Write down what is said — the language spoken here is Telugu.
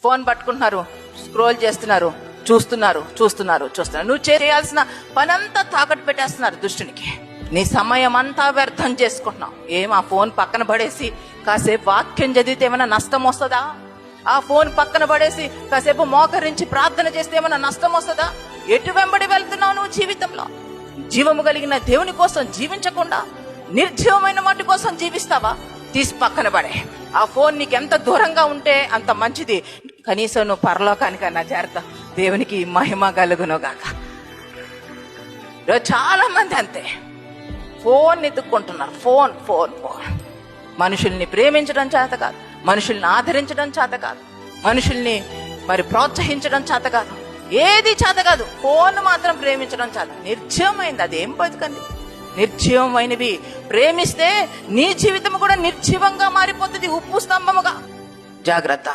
ఫోన్ పట్టుకుంటున్నారు, స్క్రోల్ చేస్తున్నారు, చూస్తున్నారు. నువ్వు చేయాల్సిన పనంతా తాకట్టు పెట్టేస్తున్నారు దుష్టునికి. నీ సమయం అంతా వ్యర్థం చేసుకుంటున్నావు. ఆ ఫోన్ పక్కన పడేసి కాసేపు వాక్యం చదివితే ఏమైనా నష్టం వస్తుందా? ఆ ఫోన్ పక్కన పడేసి కాసేపు మోకరించి ప్రార్థన చేస్తే ఏమైనా నష్టం వస్తుందా? ఎటు వెంబడి వెళ్తున్నావు నువ్వు జీవితంలో? జీవము కలిగిన దేవుని కోసం జీవించకుండా నిర్జీవమైన వాటి కోసం జీవిస్తావా? తీసి పక్కన పడే. ఆ ఫోన్ నీకు ఎంత దూరంగా ఉంటే అంత మంచిది. కనీసం నువ్వు పరలోకానికన్నా చేరతావు. దేవునికి మహిమ కలుగునుగాక. చాలా మంది అంతే, ఫోన్ ఎత్తుక్కుంటున్నారు. ఫోన్ మనుషుల్ని ప్రేమించడం చేత కాదు, మనుషుల్ని ఆదరించడం చేత కాదు, మనుషుల్ని ప్రోత్సహించడం చేత కాదు, ఏది చేత కాదు. ఫోన్ మాత్రం ప్రేమించడం చేత. నిర్జీవమైంది. అదేం బతుకండి? నిర్జీవమైనవి ప్రేమిస్తే నీ జీవితం కూడా నిర్జీవంగా మారిపోతుంది, ఉప్పు స్తంభముగా. జాగ్రత్త.